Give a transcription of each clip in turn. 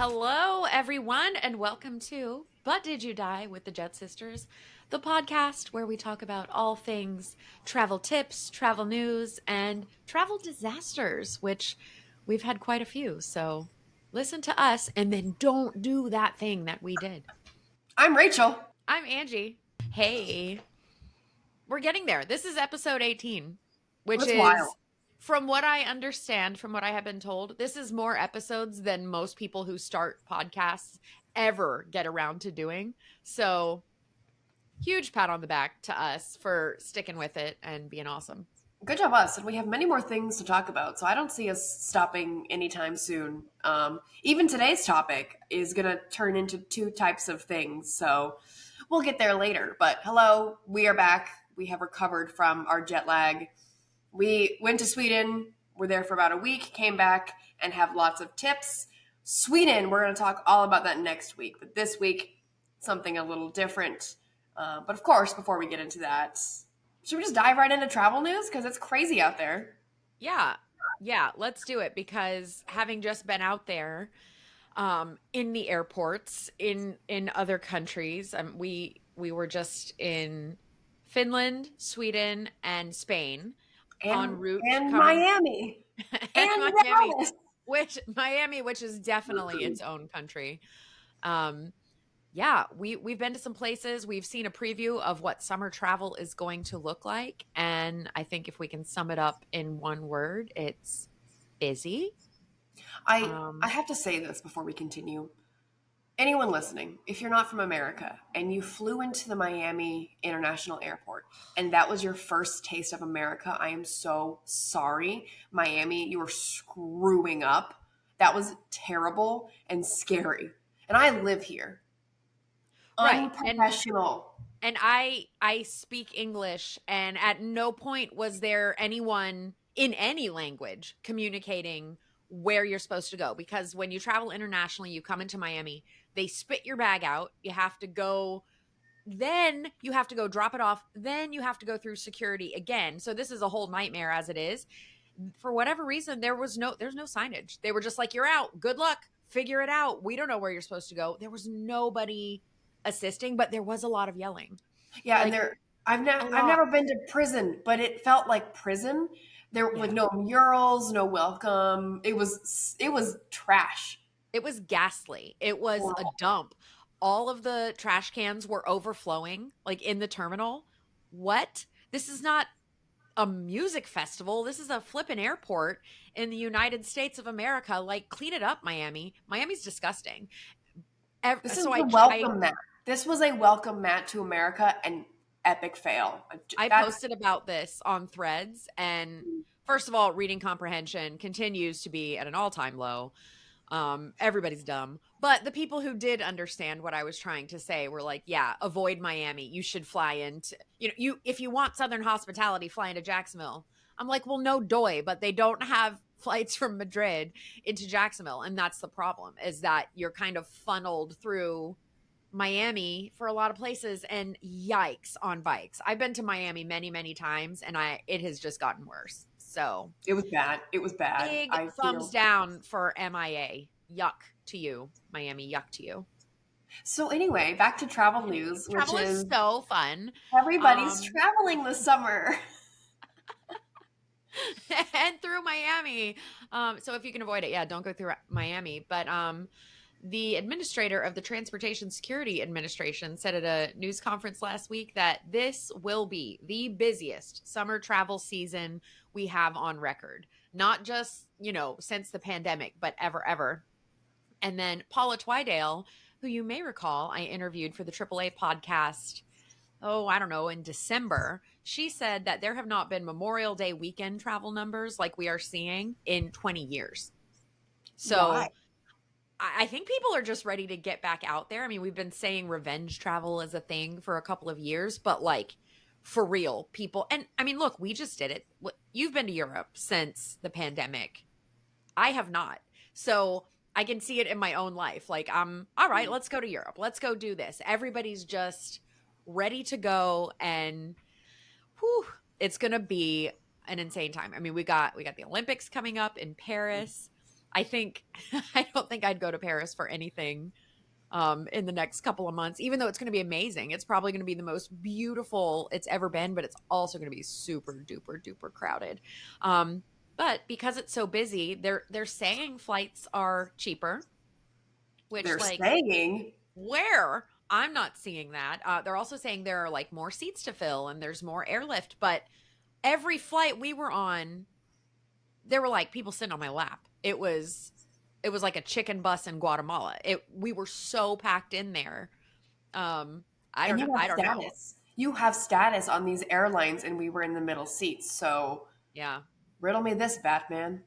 Hello, everyone, and welcome to But Did You Die with the Jet Sisters, the podcast where we talk about all things travel tips, travel news, and travel disasters, which we've had quite a few. So listen to us and then don't do that thing that we did. I'm Rachel. I'm Angie. Hey, we're getting there. This is episode 18, which That's wild. is, from what I understand, from what I have been told, this is more episodes than most people who start podcasts ever get around to doing. So, huge pat on the back to us for sticking with it and being awesome. Good job, us. And we have many more things to talk about, so I don't see us stopping anytime soon. Even today's topic is going to turn into two types of things, so we'll get there later. But hello, we are back. We have recovered from our jet lag. We went to Sweden. We're there for about a week, came back, and have lots of tips. Sweden, we're going to talk all about that next week. But this week, something a little different. But of course, before we get into that, should we just dive right into travel news? Because it's crazy out there. Yeah, let's do it because having just been out there in the airports in other countries, we were just in Finland, Sweden, and Spain en route And coming Miami. and And Miami, Dallas. which is definitely its own country. Um, yeah, we've been to some places. We've seen a preview of what summer travel is going to look like, and I think if we can sum it up in one word, it's busy. I have to say this before we continue. Anyone listening, if you're not from America and you flew into the Miami International Airport and that was your first taste of America, I am so sorry. Miami, you were screwing up. That was terrible and scary. And I live here. Right. Unprofessional. And I speak English, and at no point was there anyone in any language communicating where you're supposed to go, because when you travel internationally, you come into Miami, they spit your bag out, you have to go, then you have to go drop it off, then you have to go through security again. So this is a whole nightmare as it is. For whatever reason, there's no signage. They were just like, you're out, good luck, figure it out, we don't know where you're supposed to go. There was nobody assisting, but there was a lot of yelling. Yeah, Like, and I've never been to prison, but it felt like prison. There were yeah, no murals, no welcome. It was trash. it was ghastly. It was a Horrible. dump. All of the trash cans were overflowing, like in the terminal. What? This is not a music festival. This is a flippin' airport in the United States of America. Like, clean it up, Miami. Miami's disgusting. This is So the I welcome mat. This was a welcome mat to America and epic fail. I That's posted about this on Threads, and first of all, reading comprehension continues to be at an all-time low. Everybody's dumb, but the people who did understand what I was trying to say were like, yeah, avoid Miami. You should fly into, you if you want Southern hospitality, fly into Jacksonville. I'm like, well, no doy, but they don't have flights from Madrid into Jacksonville, and that's the problem, is that you're kind of funneled through Miami for a lot of places, and yikes on bikes. I've been to Miami many, many times, and it has just gotten worse. So it was bad. It was bad. big I thumbs feel down for MIA. Yuck to you, Miami. Yuck to you. so. Anyway, back to travel news, which Travel is is so fun. everybody's Um, traveling this summer. and through Miami. So if you can avoid it, yeah, don't go through Miami. But the administrator of the Transportation Security Administration said at a news conference last week that this will be the busiest summer travel season we have on record. Not just, since the pandemic, but ever. And then Paula Twydale, who you may recall I interviewed for the AAA podcast, I don't know, in December, she said that there have not been Memorial Day weekend travel numbers like we are seeing in 20 years. Why? So I think people are just ready to get back out there. I mean, we've been saying revenge travel is a thing for a couple of years, but like, for real, people. And I mean, look, we just did it. You've been to Europe since the pandemic. I have not. So I can see it in my own life. Like, all right, let's go to Europe. Let's go do this. Everybody's just ready to go, and whew, it's going to be an insane time. I mean, we got the Olympics coming up in Paris. I think I don't think I'd go to Paris for anything in the next couple of months, even though it's going to be amazing. It's probably going to be the most beautiful it's ever been, but it's also going to be super duper duper crowded. Um, but because it's so busy, they're saying flights are cheaper, which They're like saying, where I'm not seeing that. They're also saying there are like more seats to fill and there's more airlift, but every flight we were on, there were like people sitting on my lap. It was like a chicken bus in Guatemala. We were so packed in there. Um, I and don't know. you have I don't know. status. You have status on these airlines, and we were in the middle seats. So Yeah. riddle me this, Batman.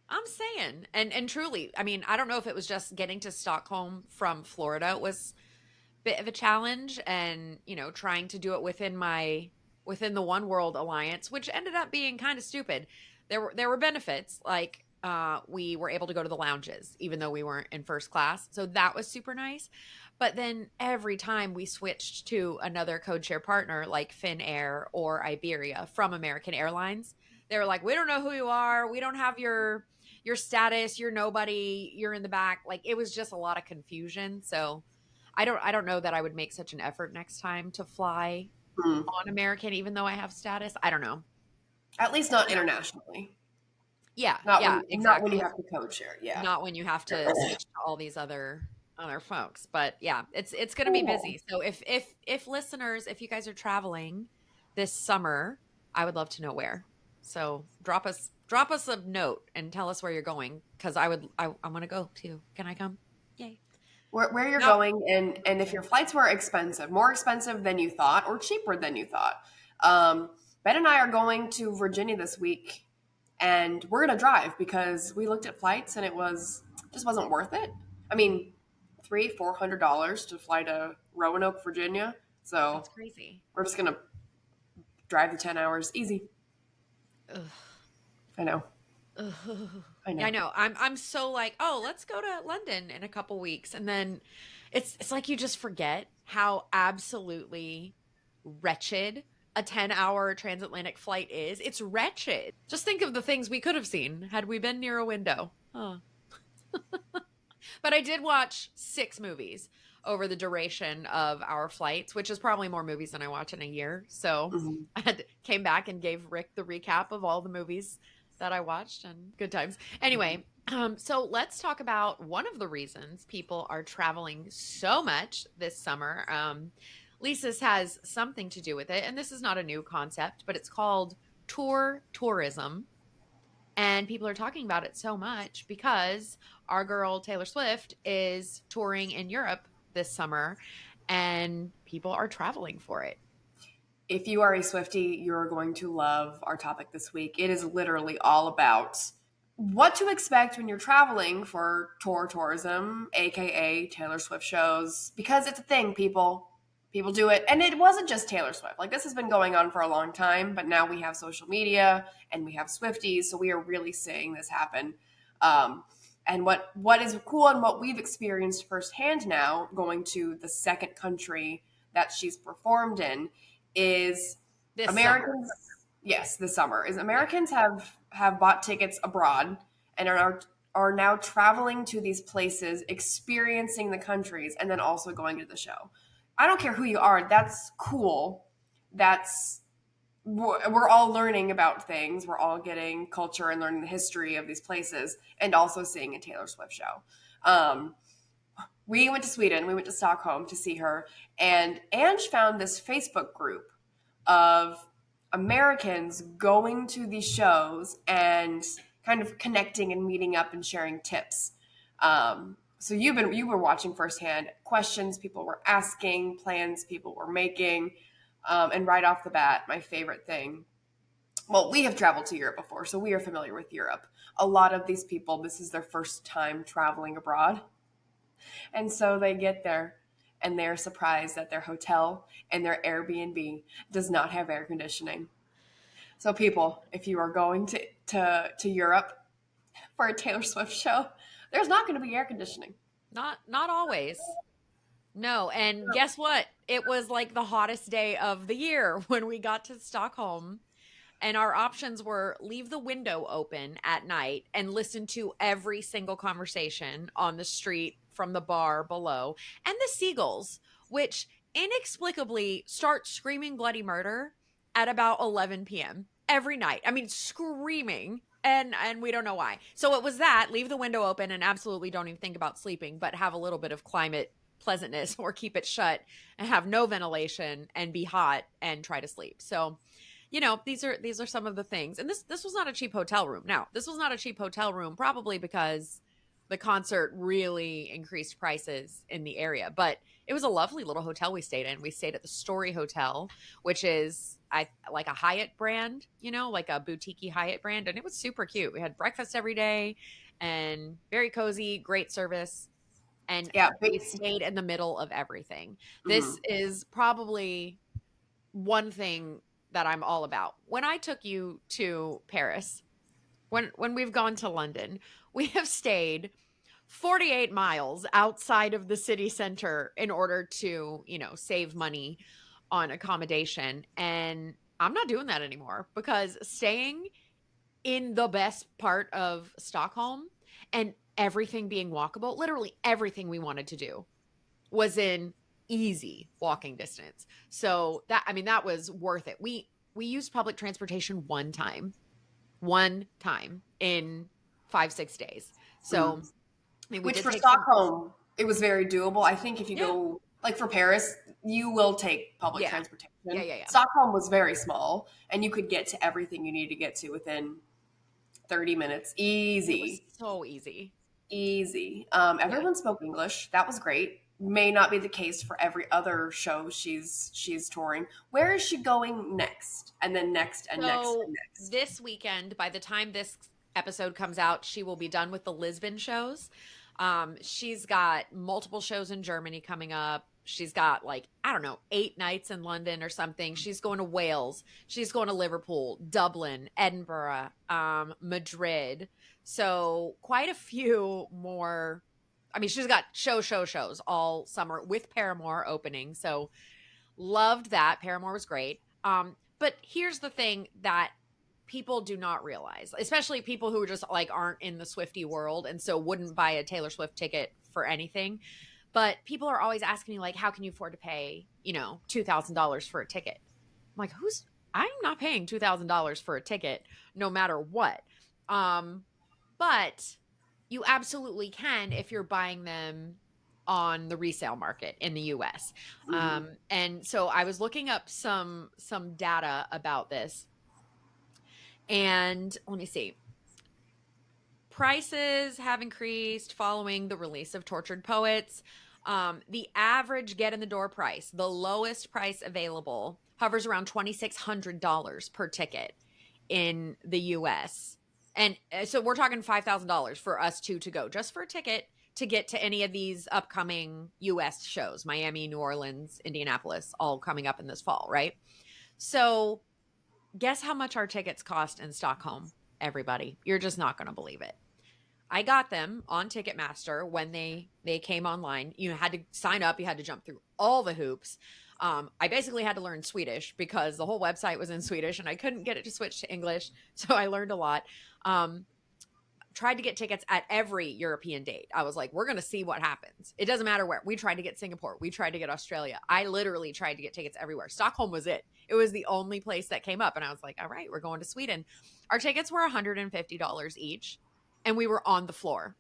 I'm saying. And truly, I mean, I don't know if it was just getting to Stockholm from Florida was a bit of a challenge and, trying to do it within the OneWorld alliance, which ended up being kind of stupid. There were benefits like we were able to go to the lounges even though we weren't in first class. So that was super nice. But then every time we switched to another code share partner like Finnair or Iberia from American Airlines, they were like, "We don't know who you are. We don't have your status. You're nobody. You're in the back." Like it was just a lot of confusion. So I don't know that I would make such an effort next time to fly Hmm. on American, even though I have status. I don't know. At least not internationally. Yeah, Not yeah, when you exactly. have to code share. Yeah. Not when you have to switch to all these other folks. But yeah, it's going to be Cool. busy. So if listeners, if you guys are traveling this summer, I would love to know where. So drop us a note and tell us where you're going because I want to go too. Can I come? Yay. Where you're No. going, and if your flights were expensive, more expensive than you thought, or cheaper than you thought. Um, Ben and I are going to Virginia this week, and we're gonna drive because we looked at flights and it just wasn't worth it. I mean, $300-400 to fly to Roanoke, Virginia. So That's crazy. we're just gonna drive the 10 hours, easy. Ugh. I know, Ugh. I Yeah, I know. know. I'm so like, oh, let's go to London in a couple weeks, and then it's like you just forget how absolutely wretched a 10-hour transatlantic flight is. It's wretched. Just think of the things we could have seen had we been near a window. Oh. But I did watch 6 movies over the duration of our flights, which is probably more movies than I watch in a year. So Mhm. came back and gave Rick the recap of all the movies that I watched and good times. Anyway, so let's talk about one of the reasons people are traveling so much this summer. Lisa's has something to do with it, and this is not a new concept, but it's called tour tourism. And people are talking about it so much because our girl Taylor Swift is touring in Europe this summer and people are traveling for it. If you are a Swiftie, you're going to love our topic this week. It is literally all about what to expect when you're traveling for tour tourism, aka Taylor Swift shows, because it's a thing, people. People do it. And it wasn't just Taylor Swift. Like, this has been going on for a long time, but now we have social media and we have Swifties, so we are really seeing this happen. And what is cool and what we've experienced firsthand now, going to the second country that she's performed in, is This summer. Americans. Yes, this summer is Yeah. Americans have bought tickets abroad and are now traveling to these places, experiencing the countries, and then also going to the show. I don't care who you are. That's cool. That's we're all learning about things. We're all getting culture and learning the history of these places, and also seeing a Taylor Swift show. Um, we went to Sweden. We went to Stockholm to see her, and Ange found this Facebook group of Americans going to these shows and kind of connecting and meeting up and sharing tips. So you were watching firsthand questions people were asking, plans people were making, and right off the bat, my favorite thing. Well, we have traveled to Europe before, so we are familiar with Europe. A lot of these people, this is their first time traveling abroad. And so they get there and they're surprised that their hotel and their Airbnb does not have air conditioning. So people, if you are going to Europe for a Taylor Swift show, there's not going to be air conditioning. Not always. No, and guess what? It was like the hottest day of the year when we got to Stockholm And our options were leave the window open at night and listen to every single conversation on the street from the bar below, and the seagulls, which inexplicably start screaming bloody murder at about 11 p.m. every night. I mean, screaming. And we don't know why. So it was that, leave the window open and absolutely don't even think about sleeping, but have a little bit of climate pleasantness, or keep it shut and have no ventilation and be hot and try to sleep. So, these are some of the things. And this was not a cheap hotel room. Now, this was not a cheap hotel room, probably because the concert really increased prices in the area, but it was a lovely little hotel we stayed in. We stayed at the Story Hotel, which is like a Hyatt brand, like a boutique Hyatt brand, and it was super cute. We had breakfast every day and very cozy, great service, and Yeah. we stayed in the middle of everything. This Mhm. is probably one thing that I'm all about. When I took you to Paris, when we've gone to London, we have stayed 48 miles outside of the city center in order to, save money on accommodation. And I'm not doing that anymore, because staying in the best part of Stockholm and everything being walkable, literally everything we wanted to do was in easy walking distance. So that was worth it. We used public transportation one time in 5-6 days. So, Mhm. I mean, we Which did for take some. Stockholm, it was very doable. I think if you Yeah. go, like for Paris, you will take public Yeah. Yeah. transportation. Yeah. Yeah. Stockholm was very small, and you could get to everything you need to get to within 30 minutes. It was Easy. so easy. Easy. Yeah. Everyone spoke English. That was great. May not be the case for every other show she's touring. Where is she going next? And then next and next So and next. this weekend, by the time this episode comes out, she will be done with the Lisbon shows. She's got multiple shows in Germany coming up. She's got, like, I don't know, 8 nights in London or something. She's going to Wales. She's going to Liverpool, Dublin, Edinburgh, Madrid. So quite a few more. I mean, she's got shows all summer with Paramore opening. So loved that. Paramore was great. But here's the thing that people do not realize, especially people who just like aren't in the Swiftie world and so wouldn't buy a Taylor Swift ticket for anything. But people are always asking me, like, how can you afford to pay, $2,000 for a ticket? I'm like, I'm not paying $2,000 for a ticket no matter what. But you absolutely can if you're buying them on the resale market in the US. Mhm. And so I was looking up some data about this, and let me see. Prices have increased following the release of Tortured Poets. The average get in the door price, the lowest price available, hovers around $2,600 per ticket in the US. And so we're talking $5,000 for us two to go, just for a ticket to get to any of these upcoming US shows, Miami, New Orleans, Indianapolis, all coming up in this fall, right? So guess how much our tickets cost in Stockholm, everybody? You're just not going to believe it. I got them on Ticketmaster when they came online. You had to sign up. You had to jump through all the hoops. I basically had to learn Swedish because the whole website was in Swedish and I couldn't get it to switch to English. So I learned a lot. Tried to get tickets at every European date. I was like, we're going to see what happens. It doesn't matter where. We tried to get Singapore. We tried to get Australia. I literally tried to get tickets everywhere. Stockholm was it. It was the only place that came up. And I was like, all right, we're going to Sweden. Our tickets were $150 each. And we were on the floor.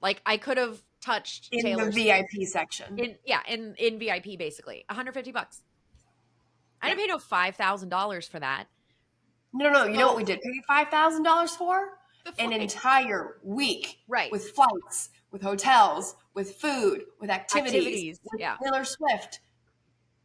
Like, I could have touched In the Taylor VIP section. in VIP, basically. $150. I Yeah. didn't pay no $5,000 for that. No. You know what we So did pay $5,000 for? the An flights, entire week, right? with flights, with hotels, with food, with activities, Activities, with yeah, Taylor Swift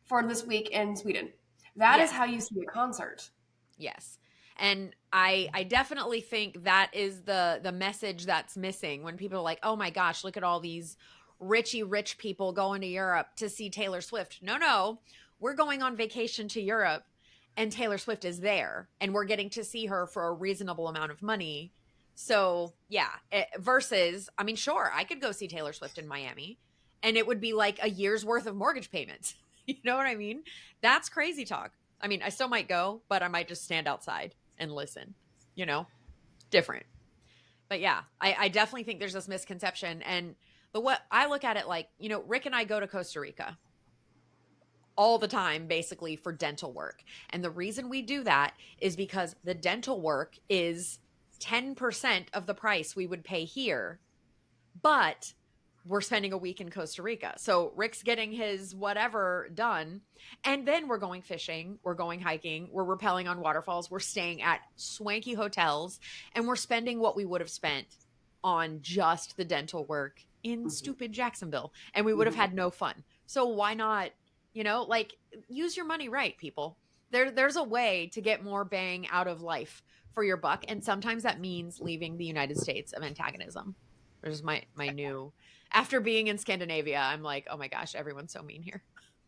for this week in Sweden. That is yes. how you see a concert. Yes. And I definitely think that is the message that's missing when people are like, "Oh my gosh, look at all these rich people going to Europe to see Taylor Swift." No. We're going on vacation to Europe and Taylor Swift is there and we're getting to see her for a reasonable amount of money. So, yeah, versus, I mean, sure, I could go see Taylor Swift in Miami and it would be like a year's worth of mortgage payments. You know what I mean? That's crazy talk. I mean, I still might go, but I might just stand outside. and listen, you know, different. But yeah, I definitely think there's this misconception. And the what I look at it like, you know, Rick and I go to Costa Rica all the time basically for dental work. And the reason we do that is because the dental work is 10% of the price we would pay here, but we're spending a week in Costa Rica. So Rick's getting his whatever done. And then we're going fishing, we're going hiking, we're rappelling on waterfalls, we're staying at swanky hotels, and we're spending what we would have spent on just the dental work in stupid Jacksonville. And we would have had no fun. So why not, you know, like use your money right, people. There's a way to get more bang out of life for your buck. And sometimes that means leaving the United States of antagonism. There's my new, after being in Scandinavia, I'm like, oh my gosh, everyone's so mean here.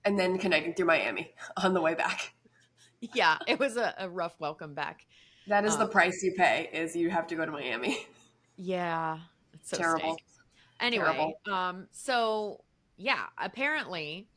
And then connecting through Miami on the way back. Yeah, it was a rough welcome back. That is the price you pay, is you have to go to Miami. Yeah, it's so Terrible. stank. Anyway, so yeah, apparently,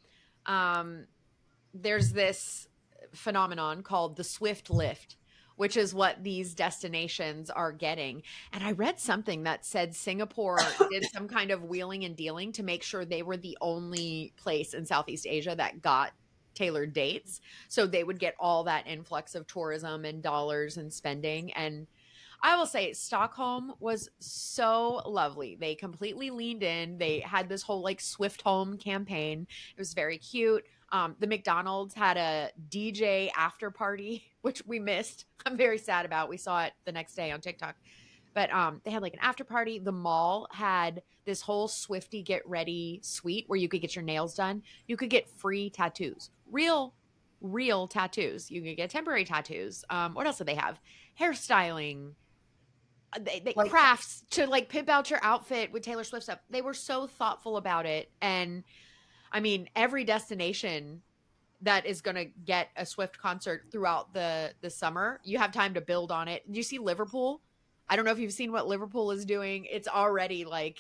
there's this phenomenon called the Swift lift, which is what these destinations are getting. And I read something that said Singapore did some kind of wheeling and dealing to make sure they were the only place in Southeast Asia that got tailored dates. So they would get all that influx of tourism and dollars and spending. And I will say Stockholm was so lovely. They completely leaned in. They had this whole like Swift Home campaign. It was very cute. The McDonald's had a DJ after party, which we missed. I'm very sad about. We saw it the next day on TikTok. But they had like an after party. The mall had this whole Swiftie get ready suite where you could get your nails done. You could get free tattoos, real tattoos. You could get temporary tattoos. What else did they have? Hairstyling. They like, crafts to like pimp out your outfit with Taylor Swift stuff. They were so thoughtful about it. And I mean, every destination that is going to get a Swift concert throughout the summer, you have time to build on it. Did you see Liverpool? I don't know if you've seen what Liverpool is doing. It's already like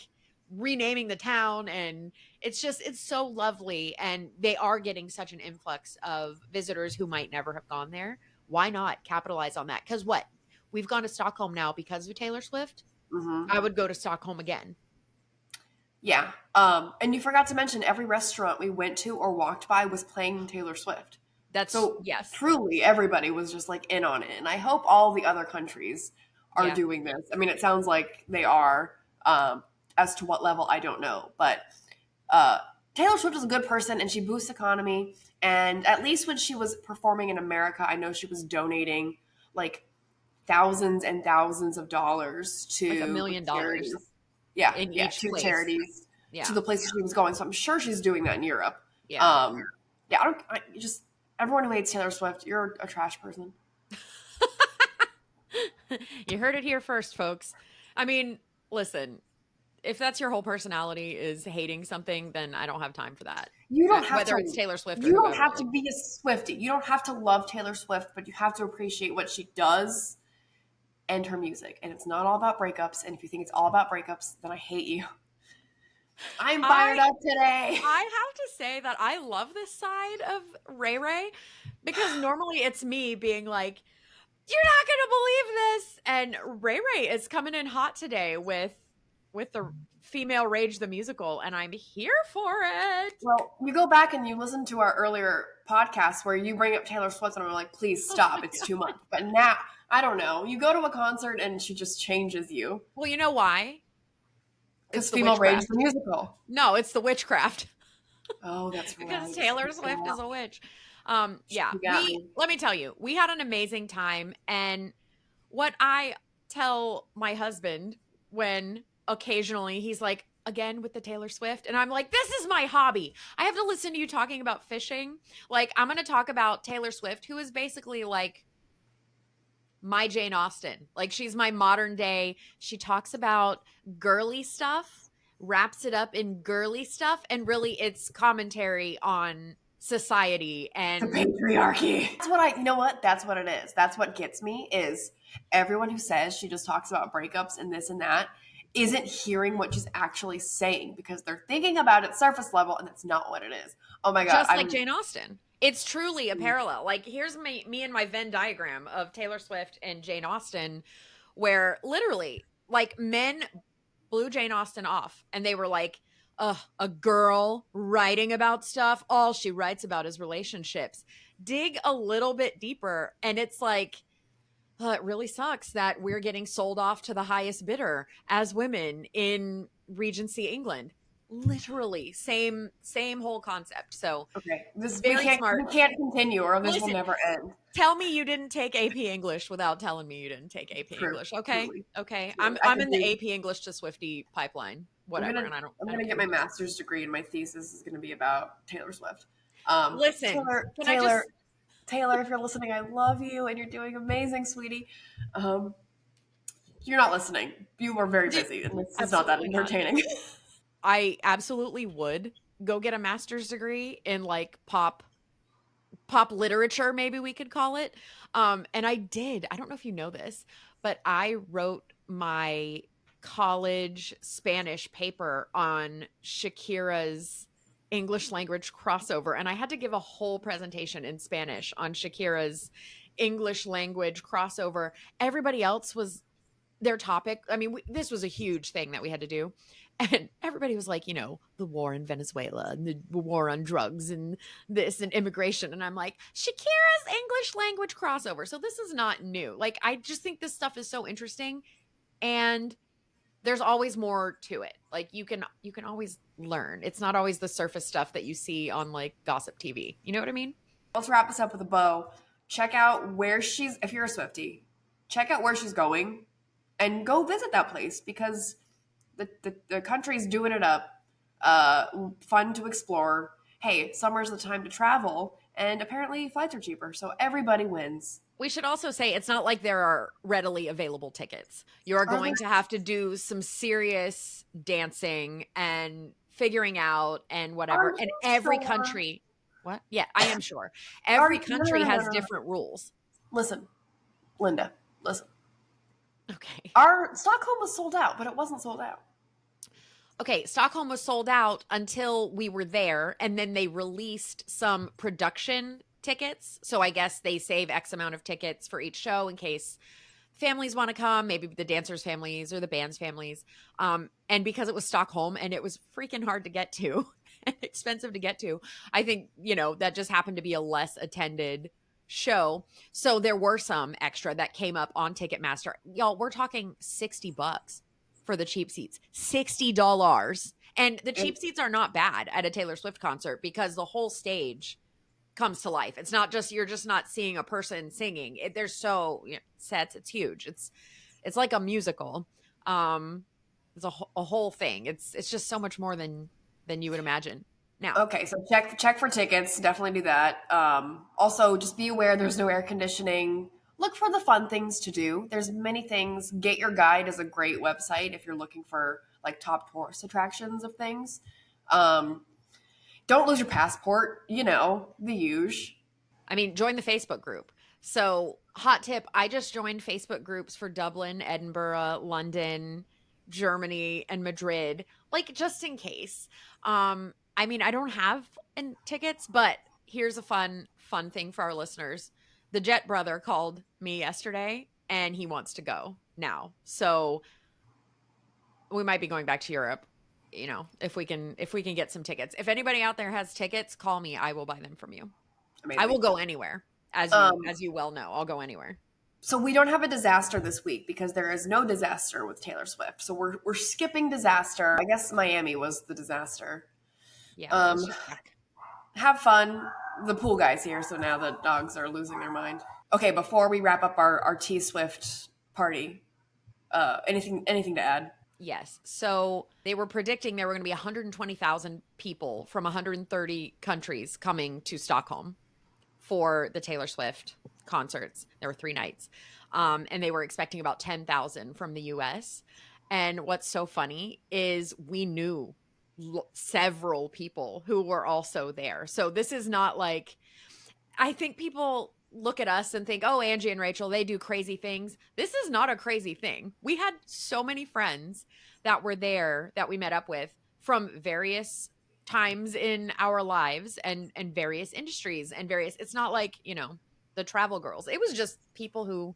renaming the town, and it's so lovely. And they are getting such an influx of visitors who might never have gone there. Why not capitalize on that? Because what? We've gone to Stockholm now because of Taylor Swift. I would go to Stockholm again. Yeah. And you forgot to mention every restaurant we went to or walked by was playing Taylor Swift. That's so yes. Truly everybody was just like in on it. And I hope all the other countries are doing this. I mean, it sounds like they are. As to what level, I don't know. But Taylor Swift is a good person and she boosts economy. And at least when she was performing in America, I know she was donating like thousands and thousands of dollars to like $1 million. Yeah, in each to place. Charities, to the places she was going. So I'm sure she's doing that in Europe. Yeah, just everyone who hates Taylor Swift, you're a trash person. You heard it here first, folks. I mean, listen, if that's your whole personality is hating something, then I don't have time for that. You don't have whether it's Taylor Swift. You don't have to be a Swiftie. You don't have to love Taylor Swift, but you have to appreciate what she does and her music. And it's not all about breakups. And if you think it's all about breakups, then I hate you. I'm fired up today. I have to say that I love this side of Ray Ray because normally it's me being like, you're not going to believe this. And Ray Ray is coming in hot today with the Female Rage the Musical, and I'm here for it. Well, you go back and you listen to our earlier podcast where you bring up Taylor Swift and we're like, please stop. It's too much. But now, I don't know. You go to a concert and she just changes you. Well, you know why? Because Female Rage the Musical. No, it's the witchcraft. Oh, that's right. Because Taylor Swift is a witch. Let me tell you, we had an amazing time. And what I tell my husband when occasionally he's like, again with the Taylor Swift, and I'm like, this is my hobby. I have to listen to you talking about fishing. Like, I'm going to talk about Taylor Swift, who is basically like my Jane Austen. Like, she's my modern day. She talks about girly stuff, wraps it up in girly stuff, and really it's commentary on society and the patriarchy. That's what it is. That's what gets me is everyone who says she just talks about breakups and this and that isn't hearing what she's actually saying because they're thinking about it surface level and that's not what it is. Oh my God. Just like Jane Austen. It's truly a parallel. Like, here's me and my Venn diagram of Taylor Swift and Jane Austen, where literally, like, men blew Jane Austen off and they were like, ugh, a girl writing about stuff. All she writes about is relationships. Dig a little bit deeper, and it's like, it really sucks that we're getting sold off to the highest bidder as women in Regency England. Literally, same whole concept. So Okay, this very smart. we can't continue, or this will Listen, never end. tell me you didn't take AP English without telling me you didn't take AP True, English. Okay. truly, Okay. truly. I'm in the AP English to Swiftie pipeline. Whatever. And I'm I gonna don't get care. my master's degree, and my thesis is gonna be about Taylor Swift. Listen, Taylor, can I Taylor, just Taylor, if you're listening, I love you, and you're doing amazing, sweetie. Um, you're not listening. You are very busy, and this is not that absolutely not. entertaining. I absolutely would go get a master's degree in like pop literature, maybe we could call it. And I did. I don't know if you know this, but I wrote my college Spanish paper on Shakira's English language crossover. And I had to give a whole presentation in Spanish on Shakira's English language crossover. Everybody else was their topic. I mean, this was a huge thing that we had to do. And everybody was like, the war in Venezuela and the war on drugs and this and immigration. And I'm like, Shakira's English language crossover. So this is not new. Like, I just think this stuff is so interesting. And there's always more to it. Like, you can always learn. It's not always the surface stuff that you see on like gossip TV. You know what I mean? Let's wrap this up with a bow. Check out where if you're a Swiftie, check out where she's going and go visit that place, because the country's doing it up. Fun to explore. Hey, summer's the time to travel, and apparently flights are cheaper, so everybody wins. We should also say it's not like there are readily available tickets. You are going to have to do some serious dancing and figuring out and whatever. And every country, what? Yeah, I am sure. Every country has different rules. Listen, Linda, listen. Okay. Our Stockholm was sold out, but it wasn't sold out. Okay, Stockholm was sold out until we were there, and then they released some production tickets. So I guess they save X amount of tickets for each show in case families want to come, maybe the dancers' families or the band's families. And because it was Stockholm and it was freaking hard to get to and expensive to get to, I think, that just happened to be a less attended show. So there were some extra that came up on Ticketmaster. Y'all, we're talking $60 for the cheap seats. $60. And the cheap seats are not bad at a Taylor Swift concert because the whole stage comes to life. It's not just, you're just not seeing a person singing. There's sets. It's huge. It's like a musical. It's a whole thing. It's just so much more than you would imagine. Now, okay, so check for tickets. Definitely do that. Also, just be aware there's no air conditioning. Look for the fun things to do. There's many things. Get Your Guide is a great website if you're looking for like top tourist attractions of things. Don't lose your passport. The huge. I mean, join the Facebook group. So, hot tip, I just joined Facebook groups for Dublin, Edinburgh, London, Germany, and Madrid, like just in case. I mean, I don't have tickets, but here's a fun thing for our listeners. The Jet brother called me yesterday and he wants to go now. So we might be going back to Europe, if we can get some tickets. If anybody out there has tickets, call me. I will buy them from you. Amazing. I will go anywhere. As you well know, I'll go anywhere. So we don't have a disaster this week because there is no disaster with Taylor Swift. So we're skipping disaster. I guess Miami was the disaster. Yeah. Have fun. The pool guy's here, so now the dogs are losing their mind. Okay, before we wrap up our T Swift party, anything to add? Yes. So they were predicting there were going to be 120,000 people from 130 countries coming to Stockholm for the Taylor Swift concerts. There were 3 nights. And they were expecting about 10,000 from the US. And what's so funny is we knew several people who were also there. So this is not like, I think people look at us and think, oh, Angie and Rachel, they do crazy things. This is not a crazy thing. We had so many friends that were there that we met up with from various times in our lives and various industries and various, it's not like, the travel girls. It was just people who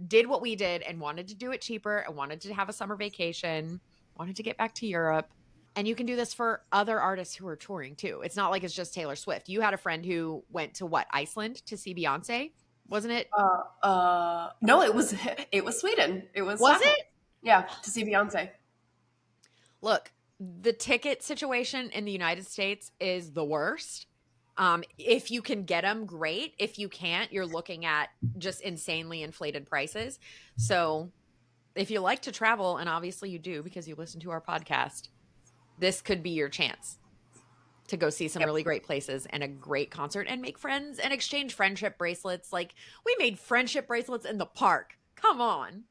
did what we did and wanted to do it cheaper and wanted to have a summer vacation, wanted to get back to Europe. And you can do this for other artists who are touring too. It's not like it's just Taylor Swift. You had a friend who went to what, Iceland to see Beyonce, wasn't it? No, it was Sweden. It was Was Stockholm. it? Yeah, to see Beyonce. Look, the ticket situation in the United States is the worst. If you can get them, great. If you can't, you're looking at just insanely inflated prices. So if you like to travel, and obviously you do because you listen to our podcast, this could be your chance to go see some Yep. really great places and a great concert and make friends and exchange friendship bracelets. Like, we made friendship bracelets in the park. Come on.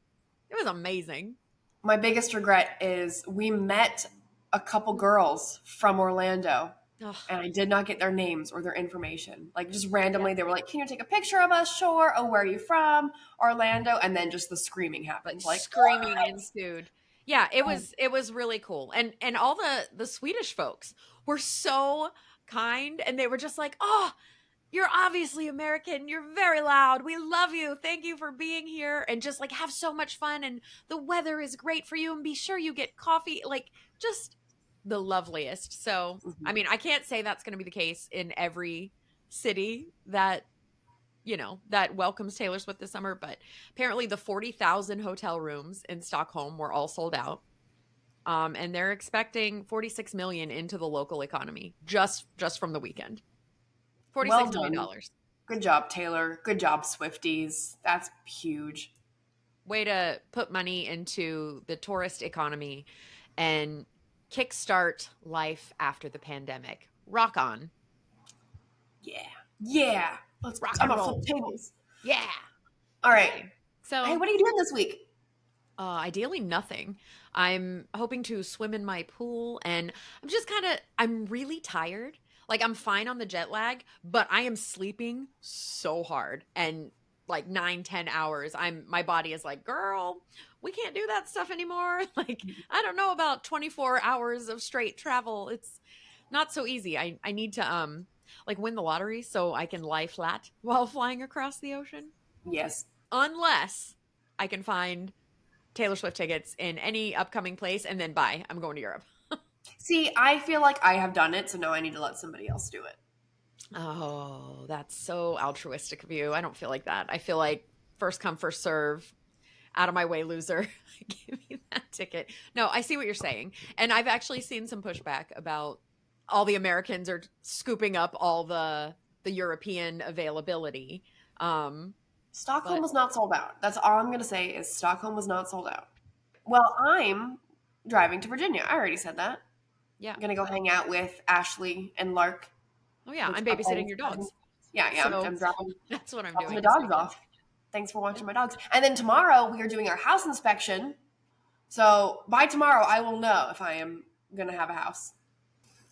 It was amazing. My biggest regret is we met a couple girls from Orlando, Ugh, and I did not get their names or their information. Like, just randomly, yeah. they were like, "Can you take a picture of us?" Sure. Oh, where are you from? Orlando. And then just the screaming Like, happened. Like, screaming what? ensued. Yeah, it was really cool. And all the Swedish folks were so kind, and they were just like, "Oh, you're obviously American. You're very loud. We love you. Thank you for being here." And just like, have so much fun. And the weather is great for you. And be sure you get coffee. Like, just the loveliest. So, I Mhm. mean, I can't say that's going to be the case in every city that welcomes Taylor Swift this summer. But apparently, the 40,000 hotel rooms in Stockholm were all sold out. And they're expecting 46 million into the local economy just from the weekend. Forty Well six million done. dollars. Good job, Taylor. Good job, Swifties. That's huge. Way to put money into the tourist economy and kickstart life after the pandemic. Rock on. Yeah. Yeah. Rock I'm and gonna flip roll. tables. Yeah. All right. Okay. Hey, So, what are you doing this week? ideally nothing. I'm hoping to swim in my pool, and I'm really tired. Like, I'm fine on the jet lag, but I am sleeping so hard and like 9, 10 hours. My body is like, girl, we can't do that stuff anymore. Like, I don't know about 24 hours of straight travel. It's not so easy. I need to like win the lottery so I can lie flat while flying across the ocean. Yes. Unless I can find Taylor Swift tickets in any upcoming place, and then bye, I'm going to Europe. See, I feel like I have done it, so now I need to let somebody else do it. Oh, that's so altruistic of you. I don't feel like that. I feel like first come, first serve, out of my way, loser. Give me that ticket. No, I see what you're saying. And I've actually seen some pushback about all the Americans are scooping up all the European availability. Um, Stockholm but was not sold out. That's all I'm going to say is Stockholm was not sold out. Well, I'm driving to Virginia. I already said that. yeah. I'm going to go hang out with Ashley and Lark, Oh yeah, which I'm are babysitting your dogs. yeah, So I'm dropping, that's what I'm dropping the doing this dogs weekend. off. Thanks for watching my dogs. And then tomorrow we are doing our house inspection. So by tomorrow I will know if I am going to have a house.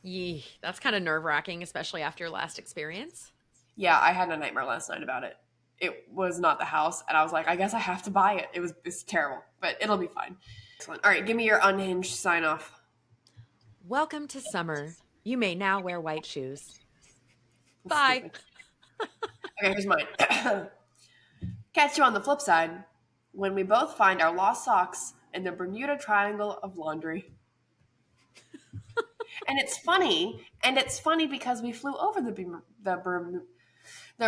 Yee, that's kind of nerve wracking, especially after your last experience. Yeah, I had a nightmare last night about it. It was not the house, and I was like, I guess I have to buy it. It's terrible, but it'll be fine. Excellent. All right, give me your unhinged sign off. Welcome to summer. You may now wear white shoes. Bye. Stupid. Okay, here's mine. Catch you on the flip side when we both find our lost socks in the Bermuda Triangle of laundry. And it's funny because we flew over the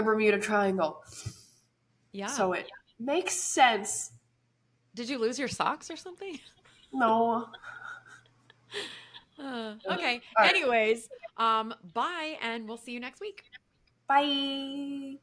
Bermuda Triangle, Yeah. so it makes sense. Did you lose your socks or something? No. Okay. All right. Anyways, bye, and we'll see you next week. Bye.